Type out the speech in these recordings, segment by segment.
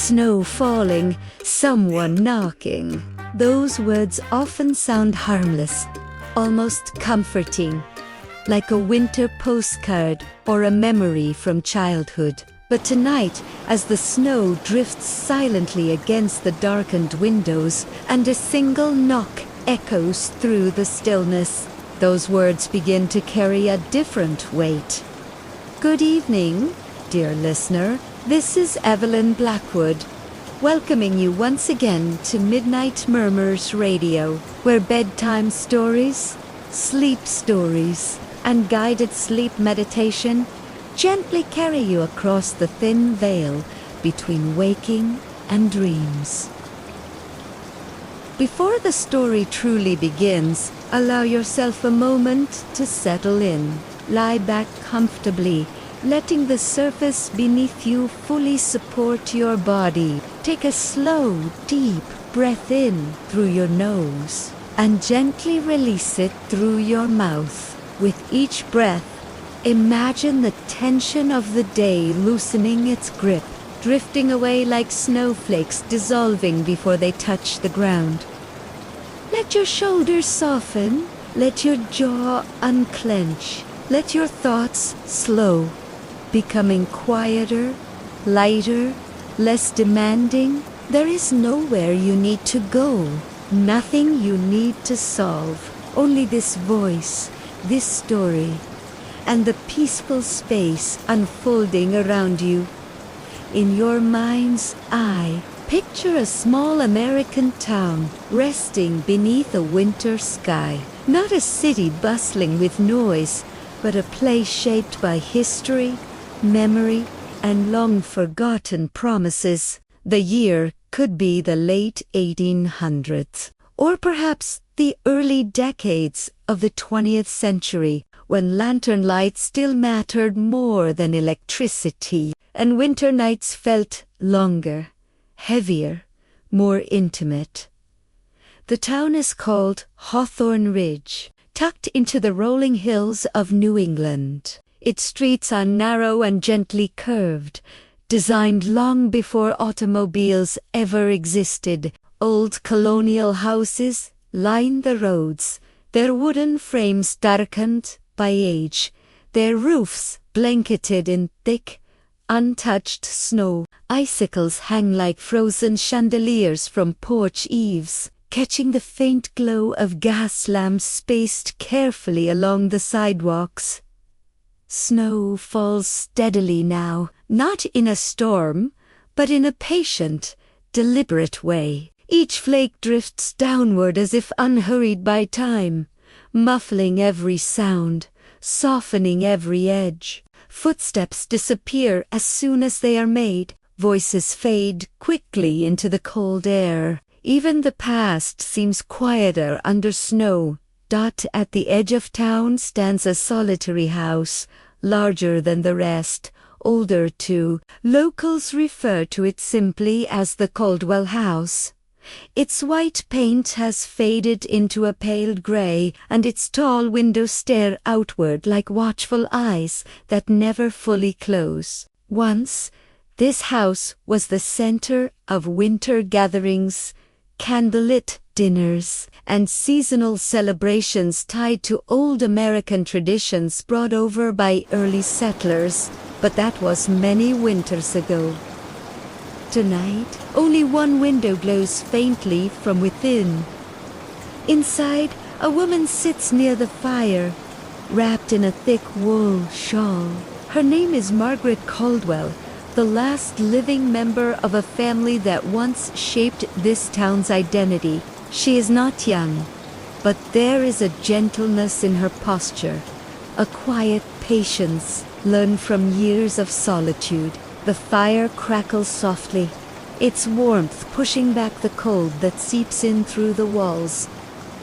snow falling, someone knocking. Those words often sound harmless, almost comforting, like a winter postcard or a memory from childhood. But tonight, as the snow drifts silently against the darkened windows and a single knock echoes through the stillness, those words begin to carry a different weight. Good evening, dear listener. This is Evelyn Blackwood, welcoming you once again to Midnight Murmurs Radio, where bedtime stories, sleep stories, and guided sleep meditation gently carry you across the thin veil between waking and dreams. Before the story truly begins, allow yourself a moment to settle in. Lie back comfortably, letting the surface beneath you fully support your body. Take a slow, deep breath in through your nose and gently release it through your mouth. With each breath, imagine the tension of the day loosening its grip, drifting away like snowflakes dissolving before they touch the ground. Let your shoulders soften, let your jaw unclench, let your thoughts slow, becoming quieter, lighter, less demanding. There is nowhere you need to go, nothing you need to solve, only this voice, this story, and the peaceful space unfolding around you. In your mind's eye, picture a small American town resting beneath a winter sky. Not a city bustling with noise, but a place shaped by history, memory, and long-forgotten promises. The year could be the late 1800s, or perhaps the early decades of the 20th century, when lantern lights still mattered more than electricity, and winter nights felt longer, heavier, more intimate. The town is called Hawthorne Ridge, tucked into the rolling hills of New England. Its streets are narrow and gently curved, designed long before automobiles ever existed. Old colonial houses line the roads, their wooden frames darkened by age, their roofs blanketed in thick, untouched snow. Icicles hang like frozen chandeliers from porch eaves, catching the faint glow of gas lamps spaced carefully along the sidewalks. Snow falls steadily now, not in a storm, but in a patient, deliberate way. Each flake drifts downward as if unhurried by time, muffling every sound, softening every edge. Footsteps disappear as soon as they are made. Voices fade quickly into the cold air. Even the past seems quieter under snow. At the edge of town stands a solitary house, larger than the rest, older too. Locals refer to it simply as the Caldwell House. Its white paint has faded into a pale gray, and its tall windows stare outward like watchful eyes that never fully close. Once, this house was the center of winter gatherings, candlelit dinners, and seasonal celebrations tied to old American traditions brought over by early settlers, but that was many winters ago. Tonight, only one window glows faintly from within. Inside, a woman sits near the fire, wrapped in a thick wool shawl. Her name is Margaret Caldwell, the last living member of a family that once shaped this town's identity. She is not young, but there is a gentleness in her posture, a quiet patience learned from years of solitude. The fire crackles softly, its warmth pushing back the cold that seeps in through the walls.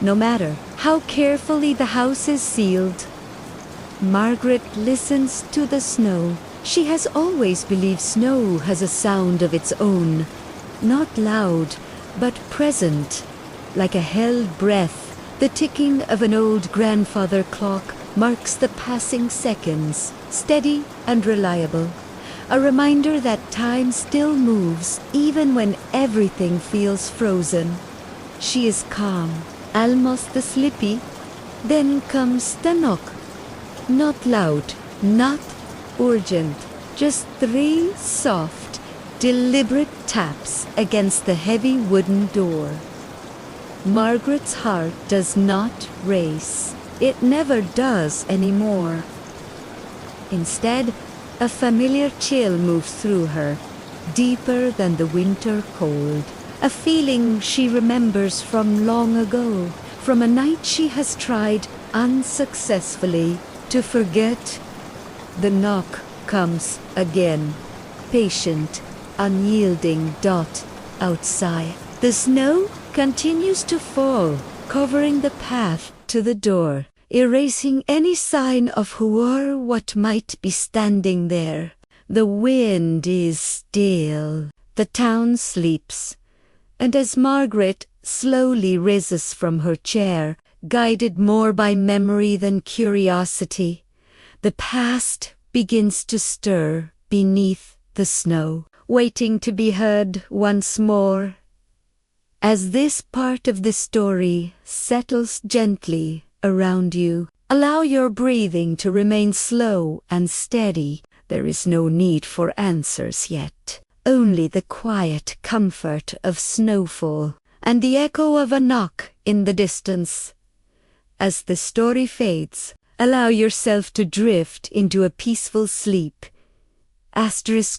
No matter how carefully the house is sealed, Margaret listens to the snow. She has always believed snow has a sound of its own, not loud, but present, like a held breath. The ticking of an old grandfather clock marks the passing seconds, steady and reliable. a reminder that time still moves even when everything feels frozen. She is calm, almost sleepy. Then comes the knock. Not loud, not urgent, just 3 soft, deliberate taps against the heavy wooden door. Margaret's heart does not race. It never does anymore. Instead, a familiar chill moves through her, deeper than the winter cold. A feeling she remembers from long ago, from a night she has tried unsuccessfully to forget. The knock comes again, patient, unyielding dot outside. The snow continues to fall, covering the path to the door, erasing any sign of who or what might be standing there. The wind is still. The town sleeps. And as Margaret slowly rises from her chair, guided more by memory than curiosity, the past begins to stir beneath the snow, waiting to be heard once more. As this part of the story settles gently around you, allow your breathing to remain slow and steady. There is no need for answers yet. Only the quiet comfort of snowfall and the echo of a knock in the distance. As the story fades, allow yourself to drift into a peaceful sleep.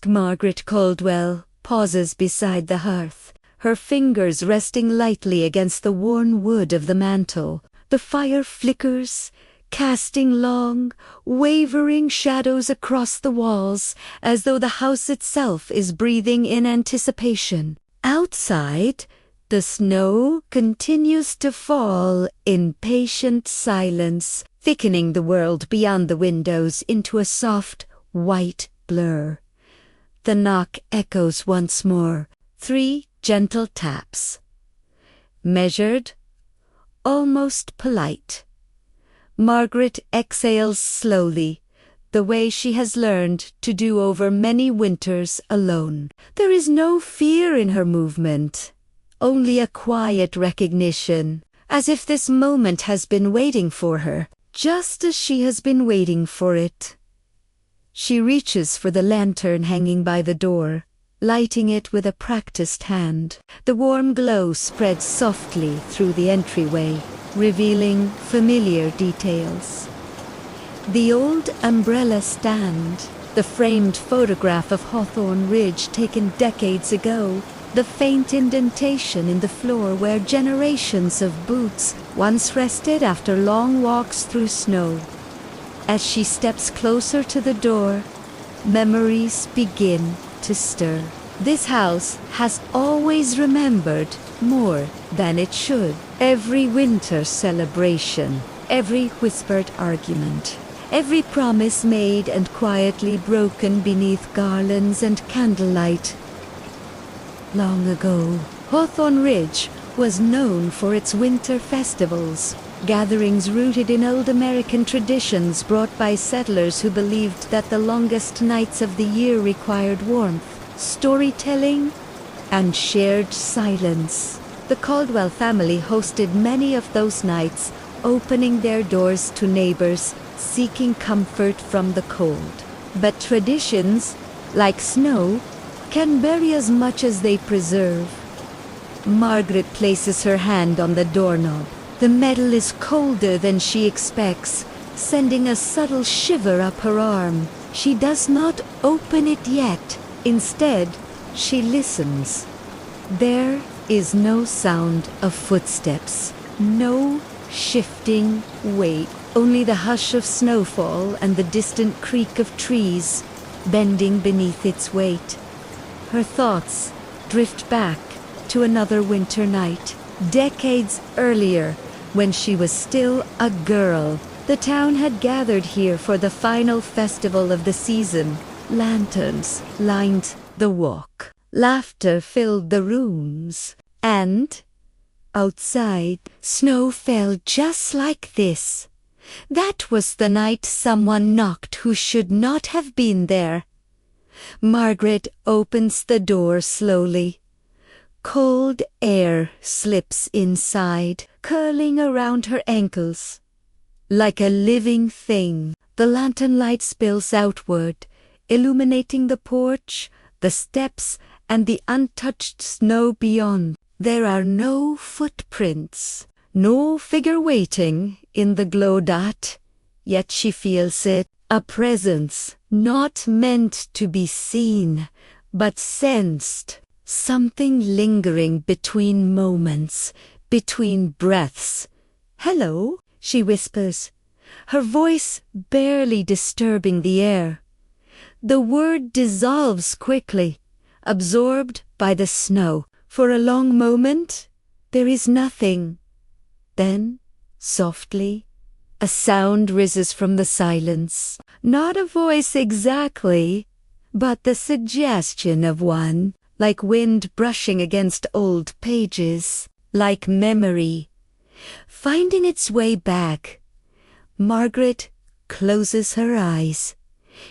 Margaret Caldwell pauses beside the hearth, her fingers resting lightly against the worn wood of the mantel. The fire flickers, casting long, wavering shadows across the walls, as though the house itself is breathing in anticipation. Outside, the snow continues to fall in patient silence, thickening the world beyond the windows into a soft, white blur. The knock echoes once more, 3 gentle taps. Measured, almost polite. Margaret exhales slowly, the way she has learned to do over many winters alone. There is no fear in her movement, only a quiet recognition, as if this moment has been waiting for her, just as she has been waiting for it. She reaches for the lantern hanging by the door, lighting it with a practiced hand. The warm glow spreads softly through the entryway, revealing familiar details. The old umbrella stand, the framed photograph of Hawthorne Ridge taken decades ago, the faint indentation in the floor where generations of boots once rested after long walks through snow. As she steps closer to the door, memories begin to stir. This house has always remembered more than it should. Every winter celebration, every whispered argument, every promise made and quietly broken beneath garlands and candlelight. Long ago, Hawthorne Ridge was known for its winter festivals, gatherings rooted in old American traditions brought by settlers who believed that the longest nights of the year required warmth, storytelling, and shared silence. The Caldwell family hosted many of those nights, opening their doors to neighbors seeking comfort from the cold. But traditions, like snow, can bury as much as they preserve. Margaret places her hand on the doorknob. The metal is colder than she expects, sending a subtle shiver up her arm. She does not open it yet. Instead, she listens. There is no sound of footsteps, no shifting weight, only the hush of snowfall and the distant creak of trees bending beneath its weight. Her thoughts drift back to another winter night, decades earlier, when she was still a girl. The town had gathered here for the final festival of the season. Lanterns lined the walk. Laughter filled the rooms. And outside, snow fell just like this. That was the night someone knocked who should not have been there. Margaret opens the door slowly. Cold air slips inside, curling around her ankles. Like a living thing, the lantern light spills outward, illuminating the porch, the steps, and the untouched snow beyond. There are no footprints, no figure waiting in the glow dot, yet she feels it, a presence not meant to be seen, but sensed, something lingering between moments, between breaths. "Hello," she whispers, her voice barely disturbing the air. The word dissolves quickly, absorbed by the snow. For a long moment, there is nothing. Then, softly, a sound rises from the silence. Not a voice exactly, but the suggestion of one, like wind brushing against old pages, like memory, finding its way back. Margaret closes her eyes.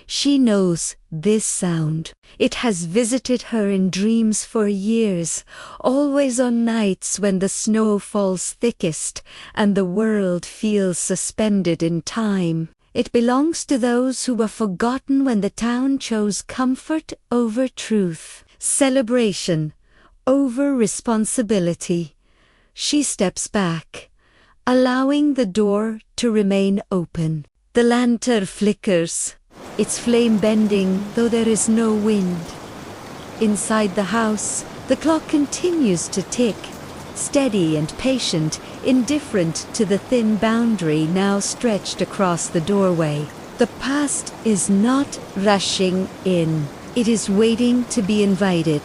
She knows this sound. It has visited her in dreams for years, always on nights when the snow falls thickest and the world feels suspended in time. It belongs to those who were forgotten when the town chose comfort over truth, celebration over responsibility. She steps back, allowing the door to remain open. The lantern flickers, its flame bending though there is no wind. Inside the house, the clock continues to tick, steady and patient, indifferent to the thin boundary now stretched across the doorway. The past is not rushing in. It is waiting to be invited.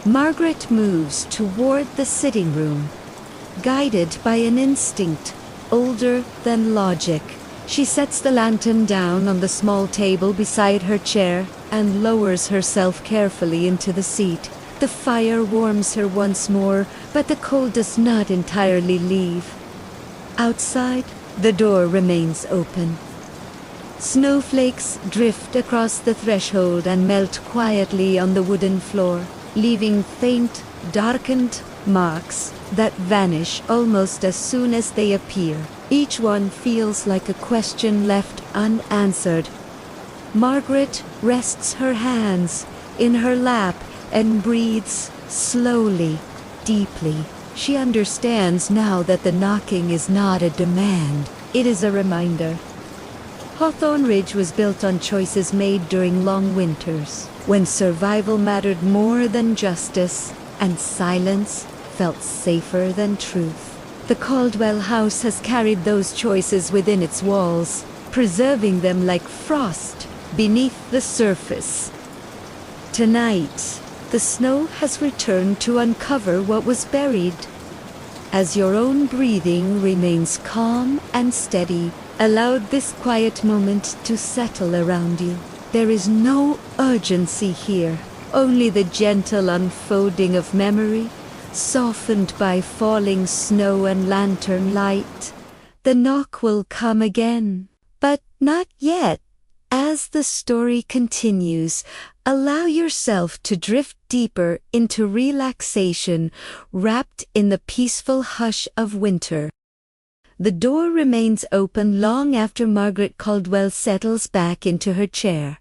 Margaret moves toward the sitting room, guided by an instinct older than logic. She sets the lantern down on the small table beside her chair and lowers herself carefully into the seat. The fire warms her once more, but the cold does not entirely leave. Outside, the door remains open. Snowflakes drift across the threshold and melt quietly on the wooden floor, leaving faint, darkened marks that vanish almost as soon as they appear. Each one feels like a question left unanswered. Margaret rests her hands in her lap and breathes slowly, deeply. She understands now that the knocking is not a demand, it is a reminder. Hawthorne Ridge was built on choices made during long winters, when survival mattered more than justice, and silence felt safer than truth. The Caldwell house has carried those choices within its walls, preserving them like frost beneath the surface. Tonight, the snow has returned to uncover what was buried. As your own breathing remains calm and steady, allow this quiet moment to settle around you. There is no urgency here, only the gentle unfolding of memory, softened by falling snow and lantern light. The knock will come again, but not yet. As the story continues, allow yourself to drift deeper into relaxation, wrapped in the peaceful hush of winter. The door remains open long after Margaret Caldwell settles back into her chair.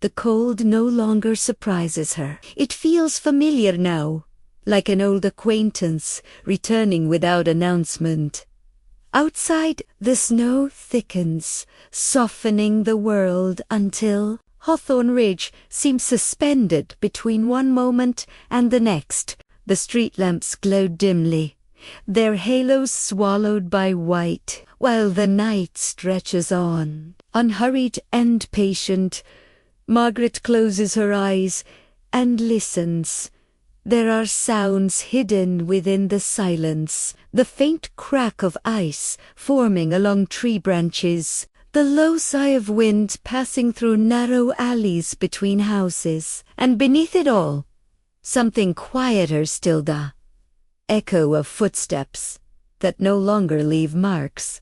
The cold no longer surprises her. It feels familiar now, like an old acquaintance returning without announcement. Outside, the snow thickens, softening the world until Hawthorne Ridge seems suspended between one moment and the next. The street lamps glow dimly, their halos swallowed by white, while the night stretches on. Unhurried and patient, Margaret closes her eyes and listens. There are sounds hidden within the silence, the faint crack of ice forming along tree branches, the low sigh of wind passing through narrow alleys between houses, and beneath it all, something quieter still, the echo of footsteps that no longer leave marks.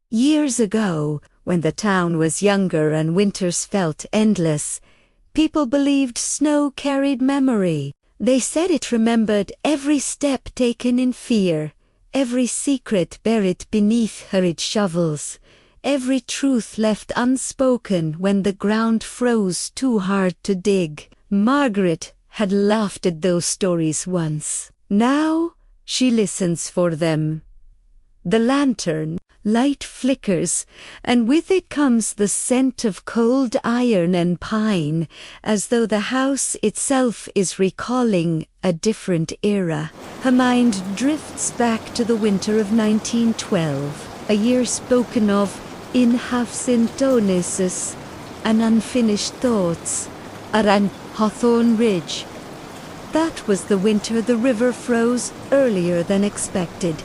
Years ago, When the town was younger and winters felt endless, people believed snow carried memory. They said it remembered every step taken in fear, every secret buried beneath hurried shovels, every truth left unspoken when the ground froze too hard to dig. Margaret had laughed at those stories once. Now she listens for them. The lantern light flickers, and with it comes the scent of cold iron and pine, as though the house itself is recalling a different era. Her mind drifts back to the winter of 1912, a year spoken of in half-syntonesis, an unfinished thoughts, around Hawthorne Ridge. That was the winter the river froze earlier than expected.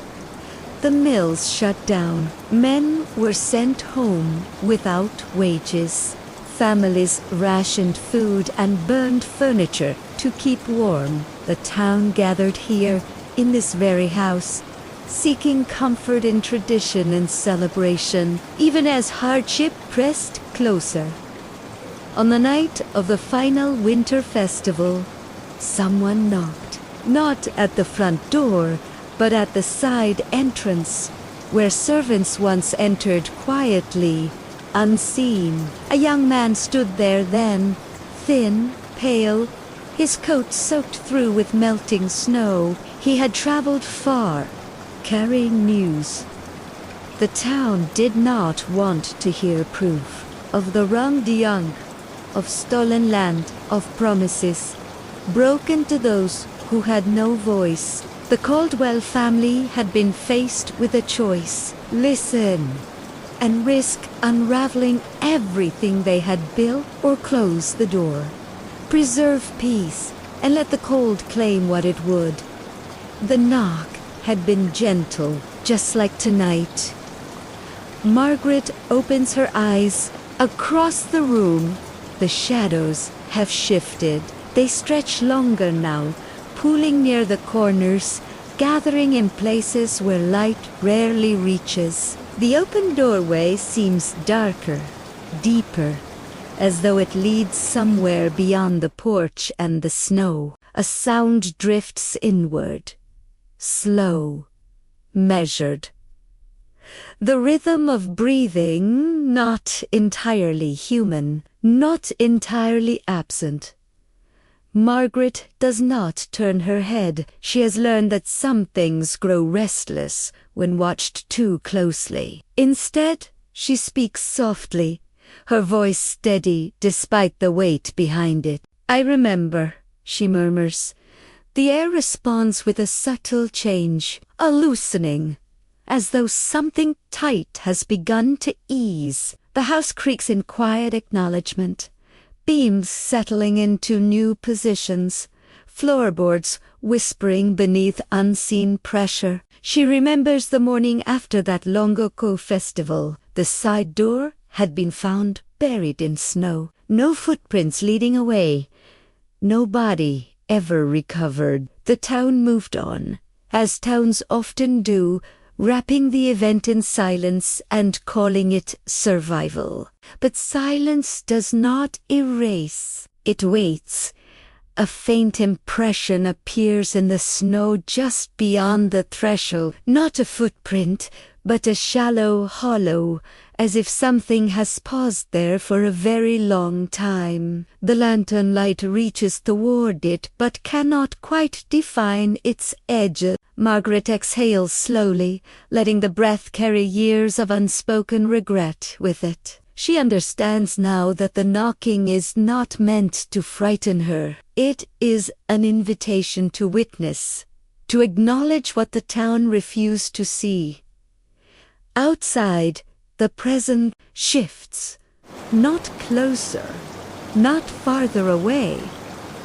The mills shut down. Men were sent home without wages. Families rationed food and burned furniture to keep warm. The town gathered here, in this very house, seeking comfort in tradition and celebration, even as hardship pressed closer. On the night of the final winter festival, someone knocked. Not at the front door, but at the side entrance, where servants once entered quietly, unseen. A young man stood there then, thin, pale, his coat soaked through with melting snow. He had traveled far, carrying news. The town did not want to hear proof of the wrong de young, of stolen land, of promises, broken to those who had no voice. The Caldwell family had been faced with a choice: listen and risk unraveling everything they had built, or close the door, preserve peace, and let the cold claim what it would. The knock had been gentle, just like tonight. Margaret opens her eyes. Across the room, the shadows have shifted. They stretch longer now, pooling near the corners, gathering in places where light rarely reaches. The open doorway seems darker, deeper, as though it leads somewhere beyond the porch and the snow. A sound drifts inward, slow, measured. The rhythm of breathing, not entirely human, not entirely absent. Margaret does not turn her head. She has learned that some things grow restless when watched too closely. Instead, she speaks softly, her voice steady despite the weight behind it. "I remember," she murmurs. The air responds with a subtle change, a loosening, as though something tight has begun to ease. The house creaks in quiet acknowledgement, beams settling into new positions, floorboards whispering beneath unseen pressure. She remembers the morning after that long ago festival. The side door had been found buried in snow. No footprints leading away. No body ever recovered. The town moved on, as towns often do, wrapping the event in silence and calling it survival. But silence does not erase. It waits. A faint impression appears in the snow just beyond the threshold. Not a footprint, but a shallow hollow, as if something has paused there for a very long time. The lantern light reaches toward it, but cannot quite define its edge. Margaret exhales slowly, letting the breath carry years of unspoken regret with it. She understands now that the knocking is not meant to frighten her. It is an invitation to witness, to acknowledge what the town refused to see. Outside, the present shifts, not closer, not farther away,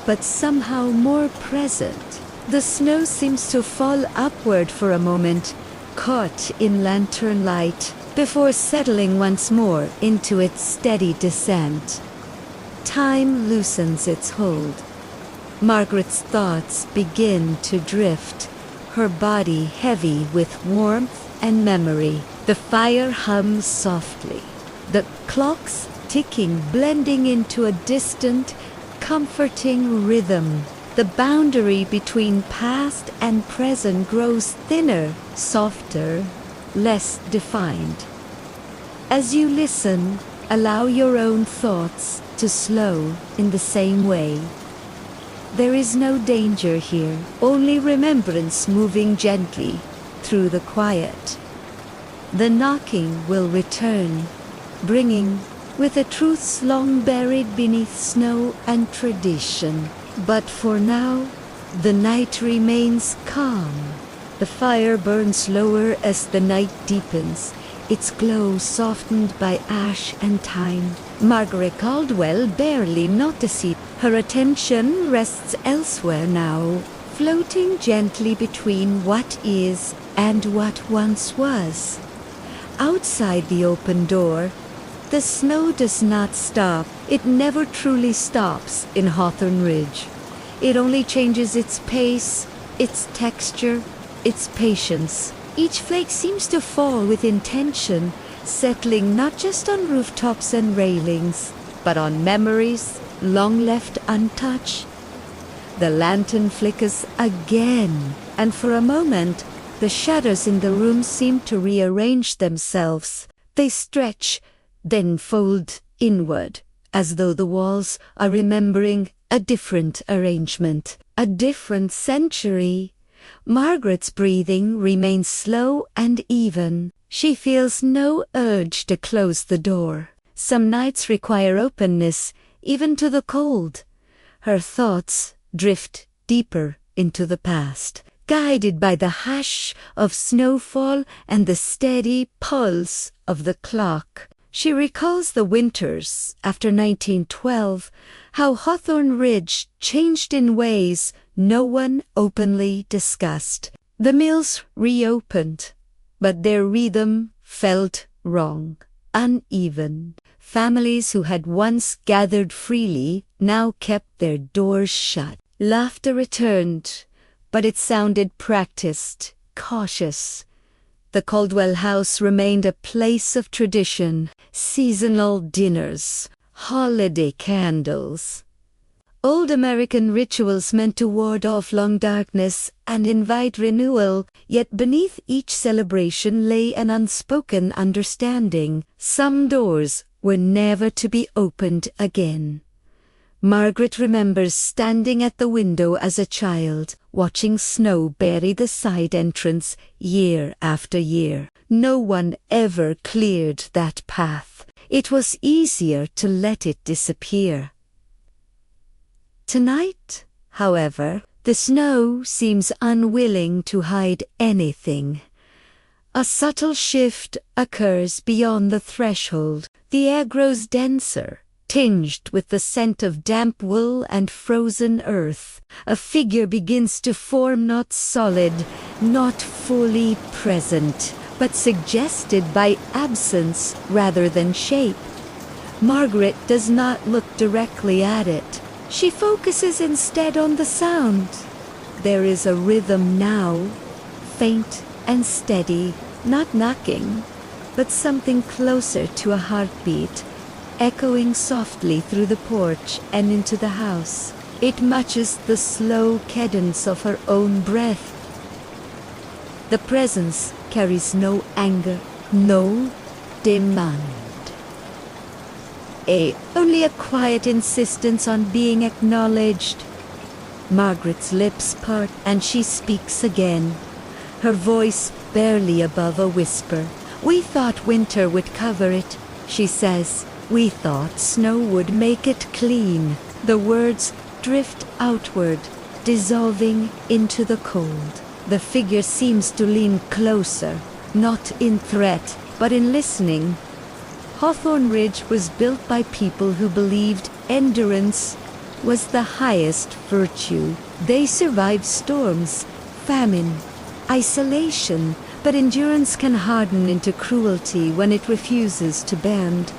but somehow more present. The snow seems to fall upward for a moment, caught in lantern light, before settling once more into its steady descent. Time loosens its hold. Margaret's thoughts begin to drift, her body heavy with warmth and memory. The fire hums softly. the clocks ticking blending into a distant, comforting rhythm. The boundary between past and present grows thinner, softer, less defined. As you listen, allow your own thoughts to slow in the same way. There is no danger here, only remembrance moving gently through the quiet. The knocking will return, bringing with it truths long buried beneath snow and tradition. But for now, the night remains calm. The fire burns lower as the night deepens, its glow softened by ash and time. Margaret Caldwell barely notices. Her attention rests elsewhere now, floating gently between what is and what once was. Outside the open door, the snow does not stop. It never truly stops in Hawthorne Ridge. It only changes its pace, its texture, its patience. Each flake seems to fall with intention, settling not just on rooftops and railings, but on memories long left untouched. The lantern flickers again, and for a moment, the shadows in the room seem to rearrange themselves. They stretch, then fold inward, as though the walls are remembering a different arrangement, a different century. Margaret's breathing remains slow and even. She feels no urge to close the door. Some nights require openness, even to the cold. Her thoughts drift deeper into the past, guided by the hush of snowfall and the steady pulse of the clock. She recalls the winters after 1912, how Hawthorne Ridge changed in ways no one openly discussed. The mills reopened, but their rhythm felt wrong, uneven. Families who had once gathered freely now kept their doors shut. Laughter returned, but it sounded practiced, cautious. The Caldwell house remained a place of tradition, seasonal dinners, holiday candles. Old American rituals meant to ward off long darkness and invite renewal, yet beneath each celebration lay an unspoken understanding. Some doors were never to be opened again. Margaret remembers standing at the window as a child, watching snow bury the side entrance year after year. No one ever cleared that path. It was easier to let it disappear. Tonight, however, the snow seems unwilling to hide anything. A subtle shift occurs beyond the threshold. The air grows denser, tinged with the scent of damp wool and frozen earth. A figure begins to form, not solid, not fully present, but suggested by absence rather than shape. Margaret does not look directly at it. She focuses instead on the sound. There is a rhythm now, faint and steady, not knocking, but something closer to a heartbeat, echoing softly through the porch and into the house. It matches the slow cadence of her own breath. The presence carries no anger, no demand. Only a quiet insistence on being acknowledged. Margaret's lips part and she speaks again, her voice barely above a whisper. "We thought winter would cover it," she says. "We thought snow would make it clean." The words drift outward, dissolving into the cold. The figure seems to lean closer, not in threat, but in listening. Hawthorne Ridge was built by people who believed endurance was the highest virtue. They survived storms, famine, isolation, but endurance can harden into cruelty when it refuses to bend.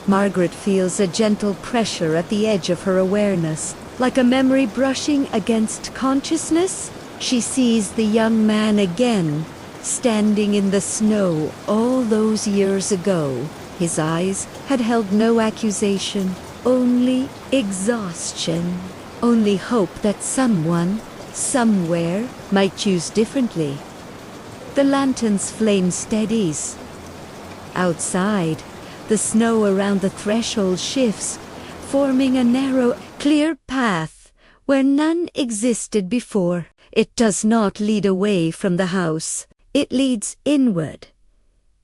Margaret feels a gentle pressure at the edge of her awareness, like a memory brushing against consciousness. She sees the young man again, standing in the snow all those years ago. His eyes had held no accusation, only exhaustion, only hope that someone, somewhere, might choose differently. The lantern's flame steadies. Outside, the snow around the threshold shifts, forming a narrow, clear path where none existed before. It does not lead away from the house. It leads inward.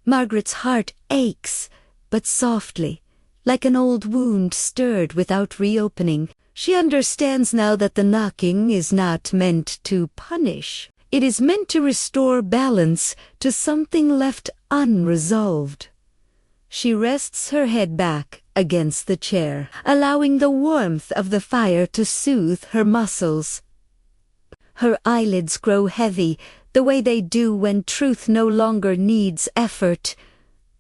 Margaret's heart aches, but softly, like an old wound stirred without reopening. She understands now that the knocking is not meant to punish. It is meant to restore balance to something left unresolved. She rests her head back against the chair, allowing the warmth of the fire to soothe her muscles. Her eyelids grow heavy, the way they do when truth no longer needs effort.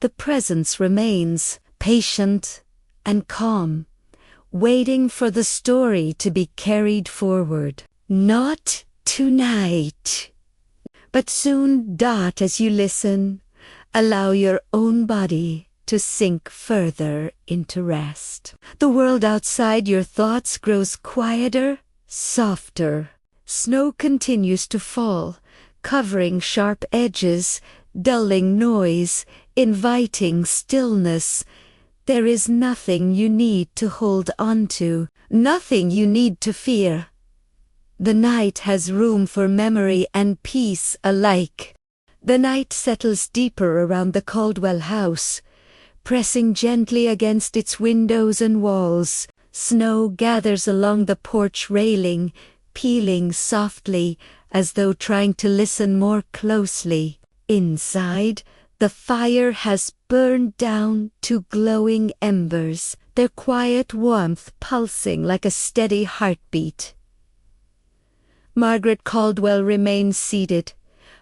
The presence remains, patient and calm, waiting for the story to be carried forward. Not tonight. But soon. As you listen, allow your own body to sink further into rest. The world outside your thoughts grows quieter, softer. Snow continues to fall, covering sharp edges, dulling noise, inviting stillness. There is nothing you need to hold on to, nothing you need to fear. The night has room for memory and peace alike. The night settles deeper around the Caldwell house, pressing gently against its windows and walls. Snow gathers along the porch railing, peeling softly as though trying to listen more closely. Inside, the fire has burned down to glowing embers, their quiet warmth pulsing like a steady heartbeat. Margaret Caldwell remains seated,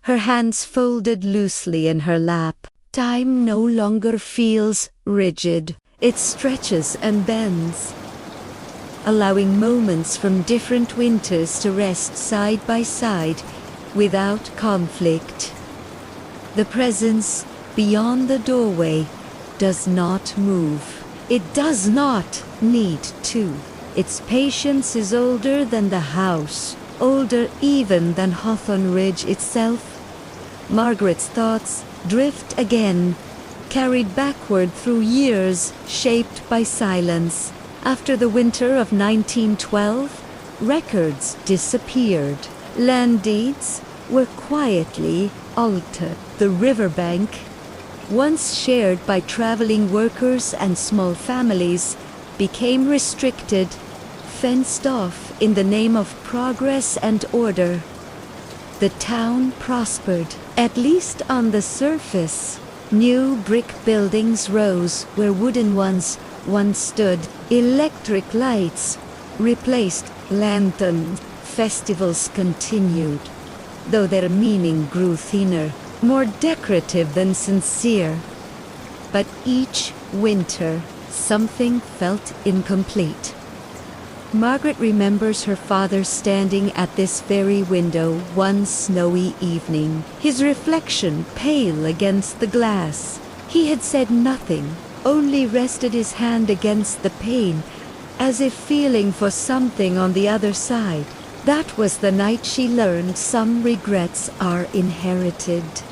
her hands folded loosely in her lap. Time no longer feels rigid. It stretches and bends, allowing moments from different winters to rest side by side without conflict. The presence beyond the doorway does not move. It does not need to. Its patience is older than the house, older even than Hawthorne Ridge itself. Margaret's thoughts drift again, carried backward through years shaped by silence. After the winter of 1912, records disappeared. Land deeds were quietly altered. The riverbank, once shared by traveling workers and small families, became restricted, fenced off in the name of progress and order. The town prospered, at least on the surface. New brick buildings rose where wooden ones once stood. Electric lights replaced lanterns. Festivals continued, though their meaning grew thinner, more decorative than sincere. But each winter, something felt incomplete. Margaret remembers her father standing at this very window one snowy evening, his reflection pale against the glass. He had said nothing, only rested his hand against the pane, as if feeling for something on the other side. That was the night she learned some regrets are inherited.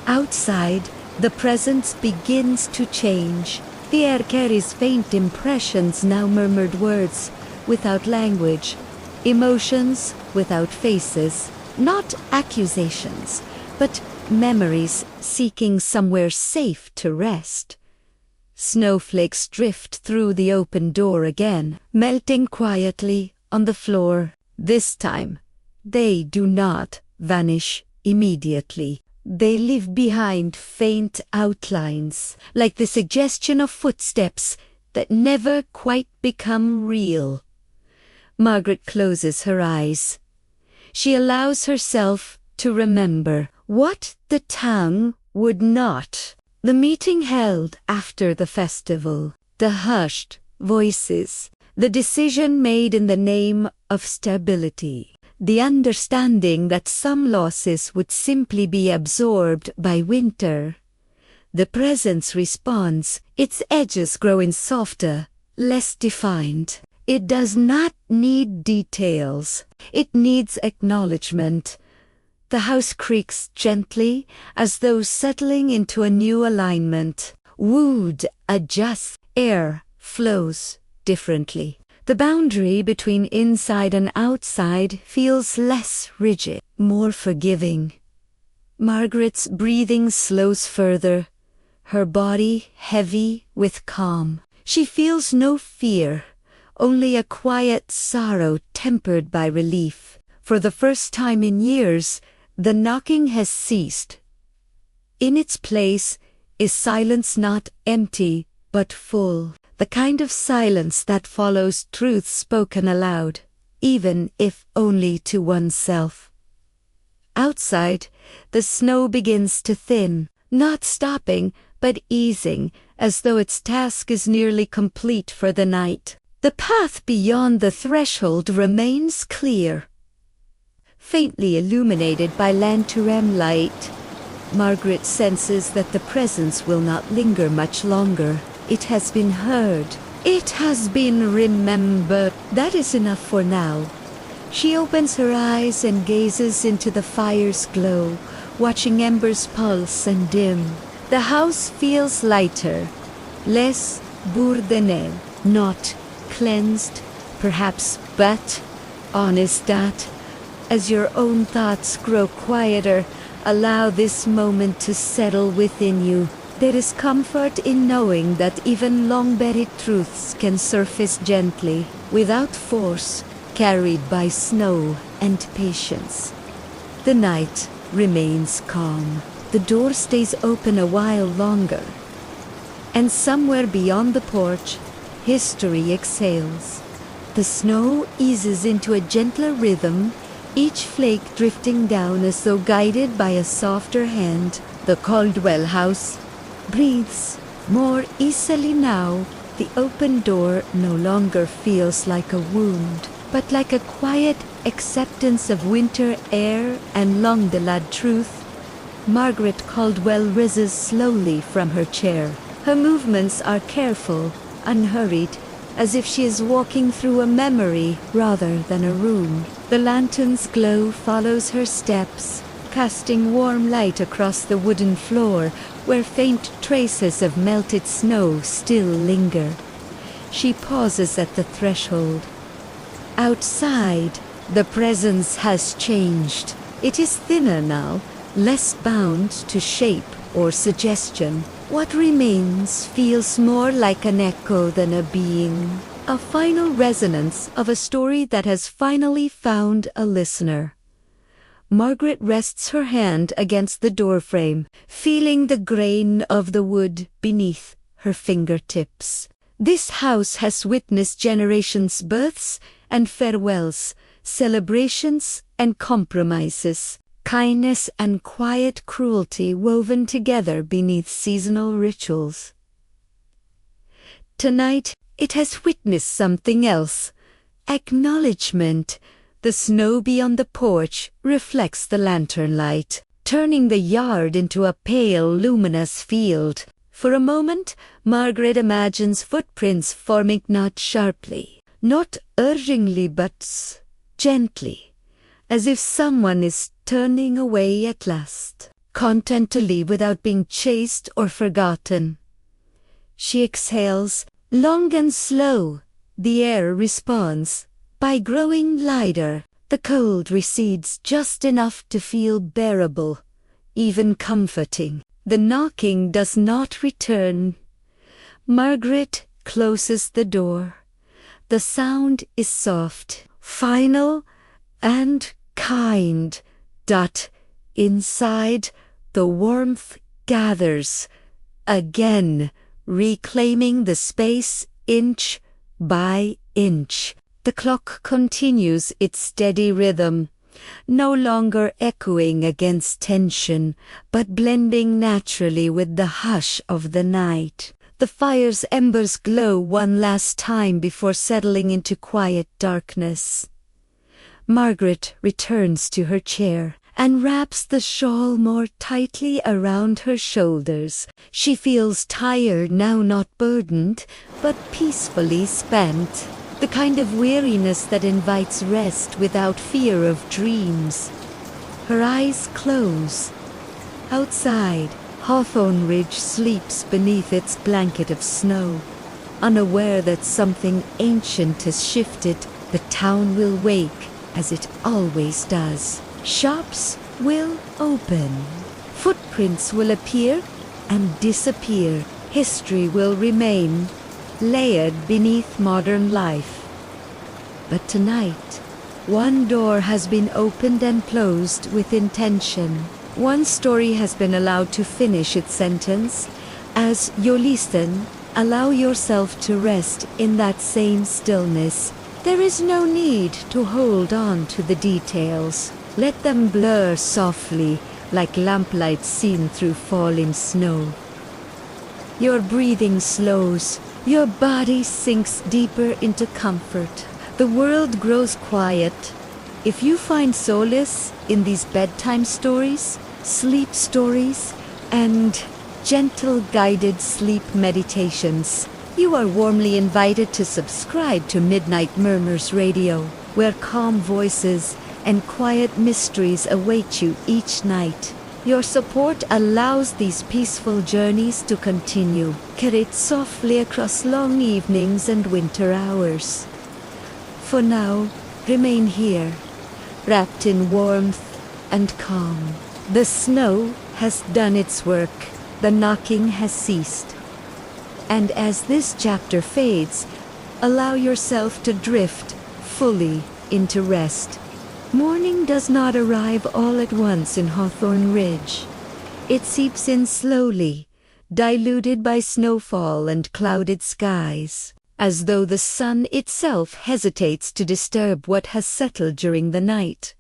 Outside, the presence begins to change. The air carries faint impressions, now murmured words without language, emotions without faces, not accusations, but memories seeking somewhere safe to rest. Snowflakes drift through the open door again, melting quietly on the floor. This time, they do not vanish immediately. They leave behind faint outlines, like the suggestion of footsteps that never quite become real. Margaret closes her eyes. She allows herself to remember what the tongue would not. The meeting held after the festival, the hushed voices, the decision made in the name of stability, the understanding that some losses would simply be absorbed by winter, The presence responds, its edges growing softer, less defined. It does not need details. It needs acknowledgement. The house creaks gently, as though settling into a new alignment. Wood adjusts, air flows differently. The boundary between inside and outside feels less rigid, more forgiving. Margaret's breathing slows further, her body heavy with calm. She feels no fear, only a quiet sorrow tempered by relief. For the first time in years, the knocking has ceased. In its place is silence, not empty, but full. The kind of silence that follows truth spoken aloud, even if only to oneself. Outside, the snow begins to thin, not stopping, but easing, as though its task is nearly complete for the night. The path beyond the threshold remains clear, faintly illuminated by lantern light. Margaret senses that the presence will not linger much longer. It has been heard. It has been remembered. That is enough for now. She opens her eyes and gazes into the fire's glow, watching embers pulse and dim. The house feels lighter, less bourdainée, not cleansed, perhaps, but honest that, as your own thoughts grow quieter, allow this moment to settle within you. There is comfort in knowing that even long-buried truths can surface gently, without force, carried by snow and patience. The night remains calm. The door stays open a while longer. And somewhere beyond the porch, history exhales. The snow eases into a gentler rhythm, each flake drifting down as though guided by a softer hand. The Caldwell house breathes more easily now. The open door no longer feels like a wound, but like a quiet acceptance of winter air and long-delayed truth. Margaret Caldwell rises slowly from her chair. Her movements are careful, unhurried, as if she is walking through a memory rather than a room. The lantern's glow follows her steps, casting warm light across the wooden floor where faint traces of melted snow still linger. She pauses at the threshold. Outside, the presence has changed. It is thinner now, less bound to shape or suggestion. What remains feels more like an echo than a being, a final resonance of a story that has finally found a listener. Margaret rests her hand against the doorframe, feeling the grain of the wood beneath her fingertips. This house has witnessed generations' births and farewells, celebrations and compromises, kindness and quiet cruelty woven together beneath seasonal rituals. Tonight, it has witnessed something else. Acknowledgement. The snow beyond the porch reflects the lantern light, turning the yard into a pale, luminous field. For a moment, Margaret imagines footprints forming not sharply, not urgingly, but gently, as if someone is turning away at last, content to leave without being chased or forgotten. She exhales, long and slow. The air responds by growing lighter. The cold recedes just enough to feel bearable, even comforting. The knocking does not return. Margaret closes the door. The sound is soft, final, and kind. Inside, the warmth gathers, again reclaiming the space inch by inch. The clock continues its steady rhythm, no longer echoing against tension, but blending naturally with the hush of the night. The fire's embers glow one last time before settling into quiet darkness. Margaret returns to her chair. and wraps the shawl more tightly around her shoulders. She feels tired now, not burdened, but peacefully spent. The kind of weariness that invites rest without fear of dreams. Her eyes close. Outside, Hawthorne Ridge sleeps beneath its blanket of snow. Unaware that something ancient has shifted, the town will wake, as it always does. Shops will open. Footprints will appear and disappear. History will remain, layered beneath modern life. But tonight, one door has been opened and closed with intention. One story has been allowed to finish its sentence. As you listen, allow yourself to rest in that same stillness. There is no need to hold on to the details. Let them blur softly, like lamplight seen through falling snow. Your breathing slows. Your body sinks deeper into comfort. The world grows quiet. If you find solace in these bedtime stories, sleep stories, and gentle guided sleep meditations, you are warmly invited to subscribe to Midnight Murmurs Radio, where calm voices and quiet mysteries await you each night. Your support allows these peaceful journeys to continue, carried softly across long evenings and winter hours. For now, remain here, wrapped in warmth and calm. The snow has done its work. The knocking has ceased. And as this chapter fades, allow yourself to drift fully into rest. Morning does not arrive all at once in Hawthorne Ridge. It seeps in slowly, diluted by snowfall and clouded skies, as though the sun itself hesitates to disturb what has settled during the night.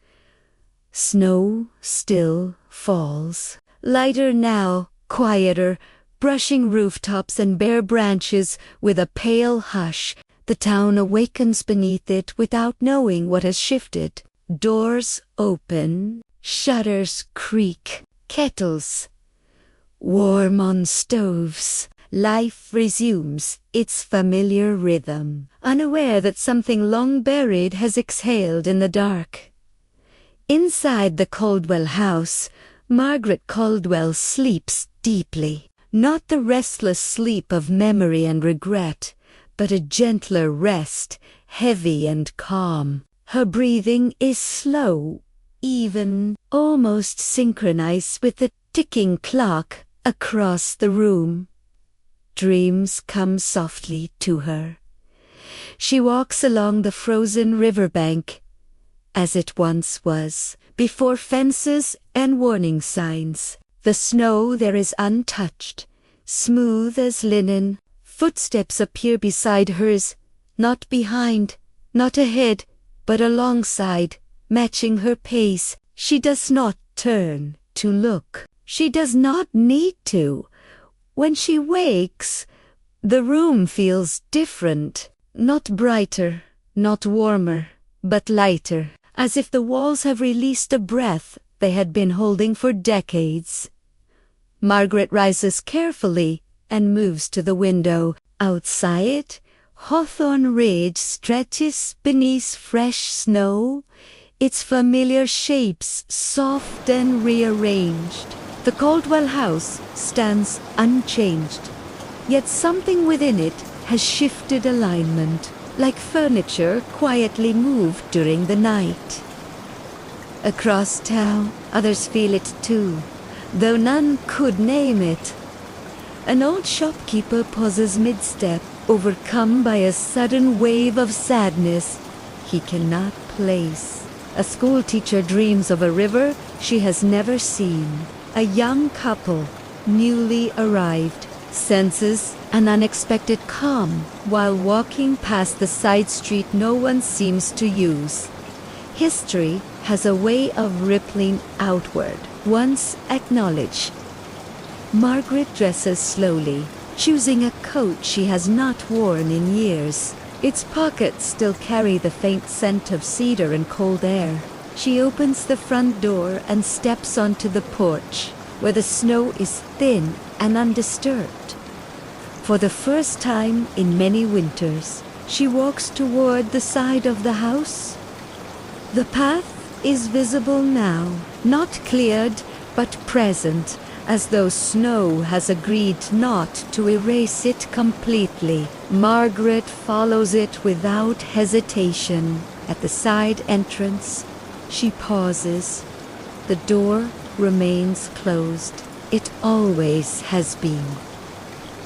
Snow still falls, lighter now, quieter, brushing rooftops and bare branches with a pale hush. The town awakens beneath it without knowing what has shifted. Doors open, shutters creak, kettles warm on stoves. Life resumes its familiar rhythm, unaware that something long buried has exhaled in the dark. Inside the Caldwell house, Margaret Caldwell sleeps deeply. Not the restless sleep of memory and regret, but a gentler rest, heavy and calm. Her breathing is slow, even, almost synchronized with the ticking clock across the room. Dreams come softly to her. She walks along the frozen riverbank, as it once was, before fences and warning signs. The snow there is untouched, smooth as linen. Footsteps appear beside hers, not behind, not ahead, but alongside, matching her pace. She does not turn to look. She does not need to. When she wakes, the room feels different. Not brighter, not warmer, but lighter, as if the walls have released a breath they had been holding for decades. Margaret rises carefully and moves to the window. Outside, Hawthorne Ridge stretches beneath fresh snow, its familiar shapes soft and rearranged. The Caldwell house stands unchanged, yet something within it has shifted alignment, like furniture quietly moved during the night. Across town, others feel it too, though none could name it. An old shopkeeper pauses mid-step, overcome by a sudden wave of sadness he cannot place. A schoolteacher dreams of a river she has never seen. A young couple, newly arrived, senses an unexpected calm while walking past the side street no one seems to use. History has a way of rippling outward, once acknowledged. Margaret dresses slowly, choosing a coat she has not worn in years. Its pockets still carry the faint scent of cedar and cold air. She opens the front door and steps onto the porch, where the snow is thin and undisturbed. For the first time in many winters, she walks toward the side of the house. The path is visible now, not cleared, but present, as though snow has agreed not to erase it completely. Margaret follows it without hesitation. At the side entrance, she pauses. The door remains closed. It always has been.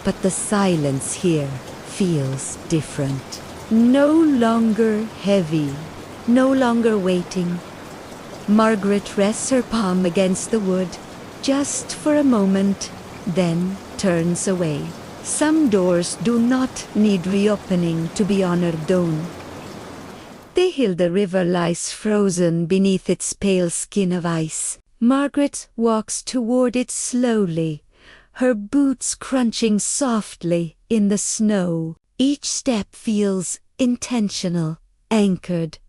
But the silence here feels different. No longer heavy, no longer waiting. Margaret rests her palm against the wood, just for a moment, then turns away. Some doors do not need reopening to be honored done. The Hilda River lies frozen beneath its pale skin of ice. Margaret walks toward it slowly, her boots crunching softly in the snow. Each step feels intentional, anchored.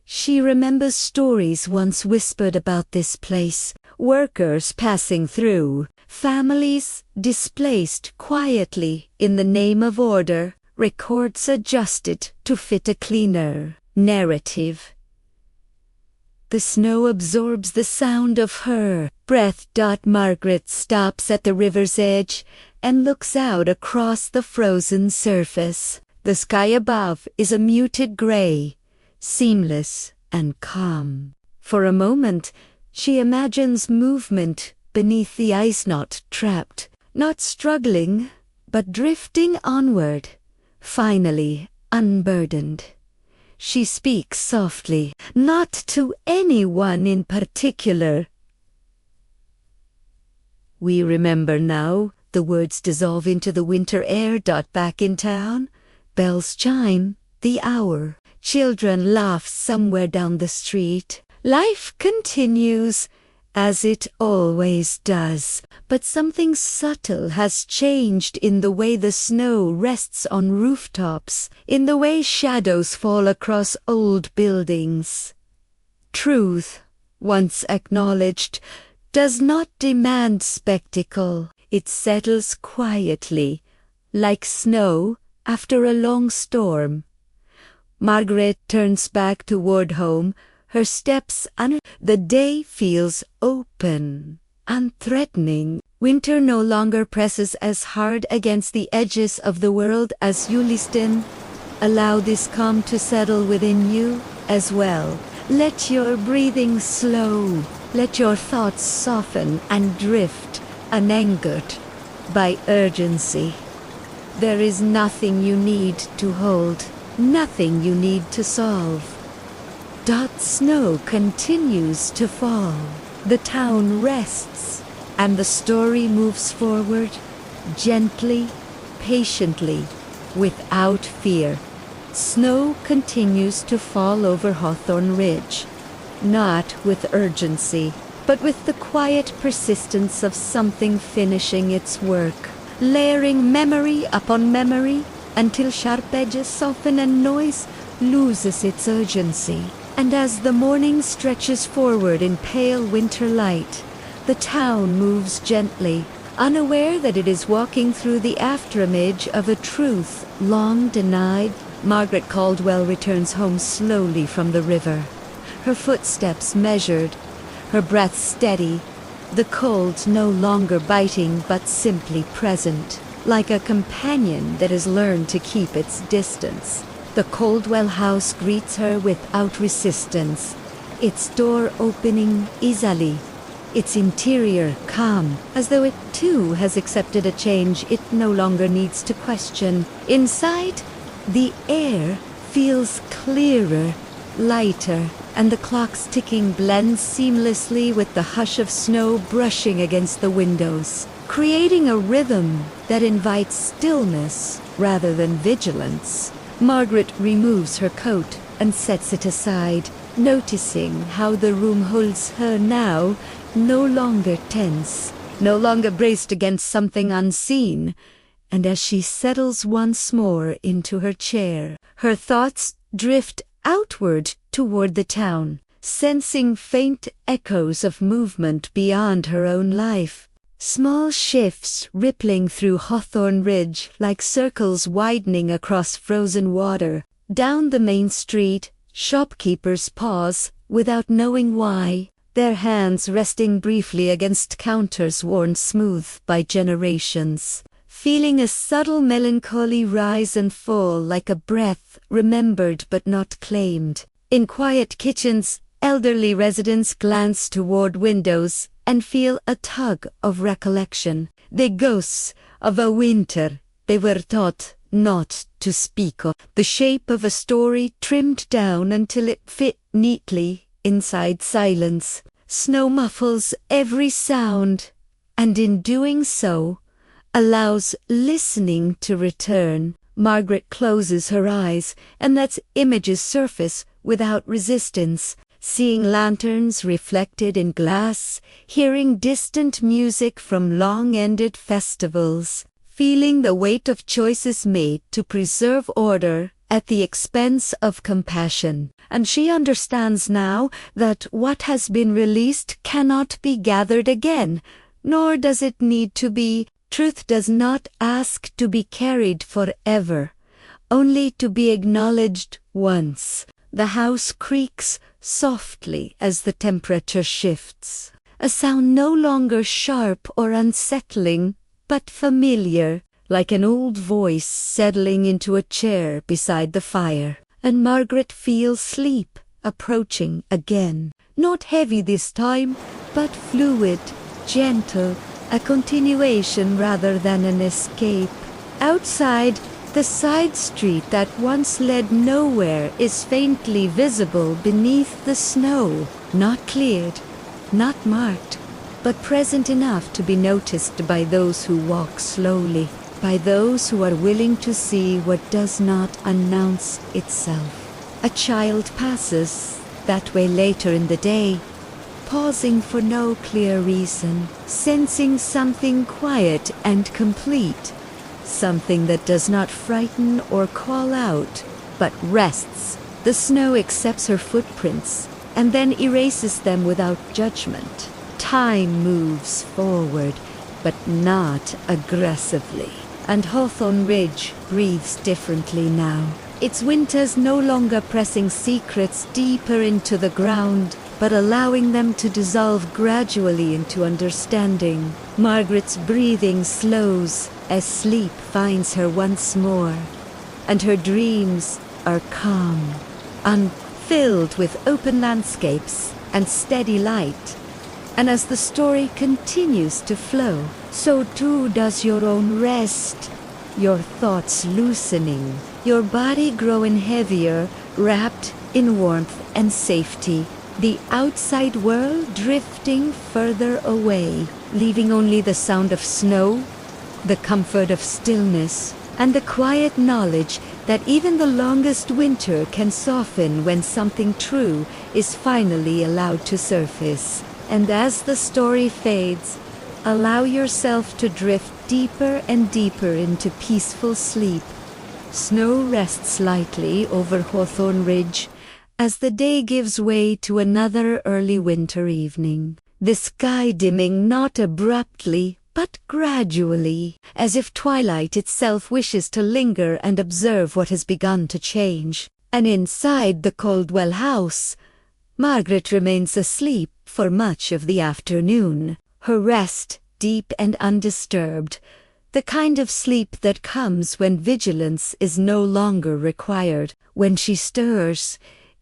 She remembers stories once whispered about this place, workers passing through, families displaced quietly in the name of order, records adjusted to fit a cleaner narrative. The snow absorbs the sound of her breath. Margaret stops at the river's edge and looks out across the frozen surface. The sky above is a muted gray, seamless and calm. For a moment, she imagines movement beneath the ice, not trapped, not struggling, but drifting onward, finally unburdened. She speaks softly, not to anyone in particular. We remember now. The words dissolve into the winter air. Back in town, bells chime, the hour. Children laugh somewhere down the street. Life continues, as it always does. But something subtle has changed in the way the snow rests on rooftops, in the way shadows fall across old buildings. Truth, once acknowledged, does not demand spectacle. It settles quietly, like snow after a long storm. Margaret turns back toward home, her steps the day feels open, unthreatening. Winter no longer presses as hard against the edges of the world as Yulistin. Allow this calm to settle within you as well. Let your breathing slow. Let your thoughts soften and drift, unanchored by urgency. There is nothing you need to hold, nothing you need to solve. Snow continues to fall. The town rests, and the story moves forward, gently, patiently, without fear. Snow continues to fall over Hawthorne Ridge, not with urgency, but with the quiet persistence of something finishing its work, layering memory upon memory until sharp edges soften and noise loses its urgency. And as the morning stretches forward in pale winter light, the town moves gently, unaware that it is walking through the afterimage of a truth long denied. Margaret Caldwell returns home slowly from the river, her footsteps measured, her breath steady, the cold no longer biting but simply present, like a companion that has learned to keep its distance. The Caldwell house greets her without resistance, its door opening easily, its interior calm, as though it too has accepted a change it no longer needs to question. Inside, the air feels clearer, lighter, and the clock's ticking blends seamlessly with the hush of snow brushing against the windows, creating a rhythm that invites stillness rather than vigilance. Margaret removes her coat and sets it aside, noticing how the room holds her now, no longer tense, no longer braced against something unseen. And as she settles once more into her chair, her thoughts drift outward toward the town, sensing faint echoes of movement beyond her own life. Small shifts rippling through Hawthorne Ridge like circles widening across frozen water. Down the main street, shopkeepers pause, without knowing why, their hands resting briefly against counters worn smooth by generations. Feeling a subtle melancholy rise and fall like a breath remembered but not claimed. In quiet kitchens, elderly residents glance toward windows and feel a tug of recollection. The ghosts of a winter they were taught not to speak of. The shape of a story trimmed down until it fit neatly inside silence. Snow muffles every sound, and in doing so, allows listening to return. Margaret closes her eyes and lets images surface without resistance. Seeing lanterns reflected in glass, hearing distant music from long-ended festivals, feeling the weight of choices made to preserve order at the expense of compassion. And she understands now that what has been released cannot be gathered again, nor does it need to be. Truth does not ask to be carried forever, only to be acknowledged once. The house creaks softly as the temperature shifts, a sound no longer sharp or unsettling, but familiar, like an old voice settling into a chair beside the fire. And Margaret feels sleep approaching again. Not heavy this time, but fluid, gentle, a continuation rather than an escape. Outside, the side street that once led nowhere is faintly visible beneath the snow, not cleared, not marked, but present enough to be noticed by those who walk slowly, by those who are willing to see what does not announce itself. A child passes that way later in the day, pausing for no clear reason, sensing something quiet and complete. Something that does not frighten or call out, but rests. The snow accepts her footprints and then erases them without judgment. Time moves forward, but not aggressively. And Hawthorne Ridge breathes differently now. Its winters no longer pressing secrets deeper into the ground, but allowing them to dissolve gradually into understanding. Margaret's breathing slows as sleep finds her once more, and her dreams are calm, unfilled with open landscapes and steady light. And as the story continues to flow, so too does your own rest, your thoughts loosening, your body growing heavier, wrapped in warmth and safety. The outside world drifting further away, leaving only the sound of snow, the comfort of stillness, and the quiet knowledge that even the longest winter can soften when something true is finally allowed to surface. And as the story fades, allow yourself to drift deeper and deeper into peaceful sleep. Snow rests lightly over Hawthorne Ridge as the day gives way to another early winter evening. The sky dimming not abruptly, but gradually, as if twilight itself wishes to linger and observe what has begun to change. And inside the Caldwell house, Margaret remains asleep for much of the afternoon, her rest deep and undisturbed, the kind of sleep that comes when vigilance is no longer required. When she stirs,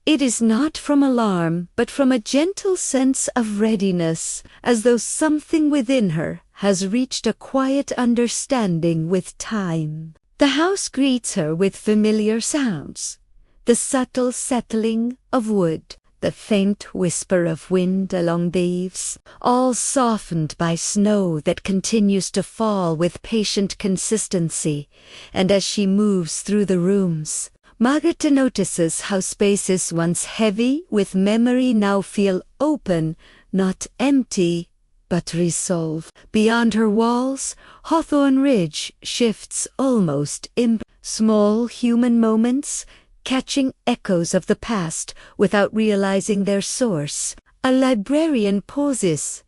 it is not from alarm, but from a gentle sense of readiness, as though something within her has reached a quiet understanding with time. The house greets her with familiar sounds, the subtle settling of wood, the faint whisper of wind along the eaves, all softened by snow that continues to fall with patient consistency. And as she moves through the rooms, Margaret notices how spaces once heavy with memory now feel open, not empty, but resolve. Beyond her walls, Hawthorne Ridge shifts almost small human moments, catching echoes of the past without realizing their source. A librarian pauses